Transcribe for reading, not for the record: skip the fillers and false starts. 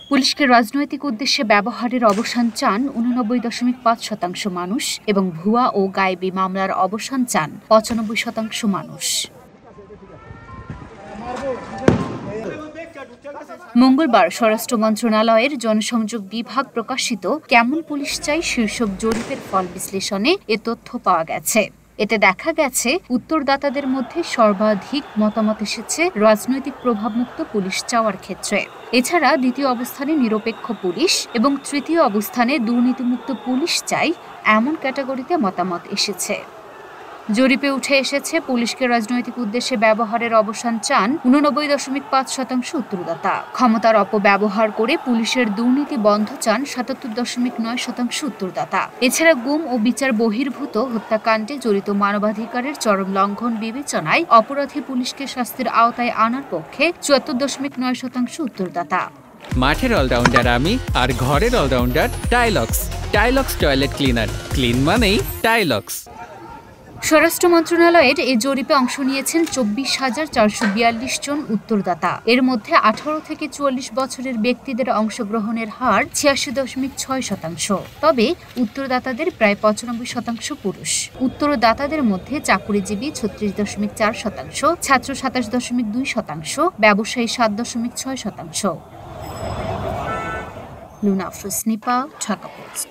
পুলিশকে রাজনৈতিক উদ্দেশ্যে ব্যবহারের অবসান চান 89.5% মানুষ এবং ভুয়া ও গায়েবী মামলার অবসান চান 95% মানুষ। মঙ্গলবার স্বরাষ্ট্র মন্ত্রণালয়ের জনসংযোগ বিভাগ প্রকাশিত কেমন পুলিশ চাই শীর্ষক জরিপের ফল বিশ্লেষণে এ তথ্য পাওয়া গেছে। এতে দেখা গেছে উত্তরদাতাদের মধ্যে সর্বাধিক মতামত এসেছে রাজনৈতিক প্রভাবমুক্ত পুলিশ চাওয়ার ক্ষেত্রে। এছাড়া দ্বিতীয় অবস্থানে নিরপেক্ষ পুলিশ এবং তৃতীয় অবস্থানে দুর্নীতিমুক্ত পুলিশ চাই এমন ক্যাটাগরিতে মতামত এসেছে। জরিপে উঠে এসেছে পুলিশকে রাজনৈতিক উদ্দেশ্যে ব্যবহারের অবসান চান 89.5% উত্তরদাতা। ক্ষমতার অপব্যবহার করে পুলিশের দুর্নীতি বন্ধ চান 77.9% উত্তরদাতা। এছাড়া গুম ও বিচার বহির্ভূত হত্যাকাণ্ডে জড়িত মানবাধিকারের চরম লঙ্ঘন বিবেচনায় অপরাধী পুলিশকে শাস্তির আওতায় আনার পক্ষে 74.9% উত্তরদাতা। মাঠের অলরাউন্ডার আমি আর ঘরের allrounder Tylox. Tylox toilet cleaner, clean মানেই টাইলক্স। স্বরাষ্ট্র মন্ত্রণালয়ের এই জরিপে অংশ নিয়েছেন 24,442 জন উত্তরদাতা। এর মধ্যে 18 থেকে 44 বছরের ব্যক্তিদের অংশগ্রহণের হার 86.6%। তবে উত্তরদাতাদের প্রায় 95% পুরুষ। উত্তরদাতাদের মধ্যে চাকুরিজীবী 36.4%, ছাত্র 27.2%, ব্যবসায়ী 7.6%। লুনা আফরোজ, নিপা, ঢাকা পোস্ট।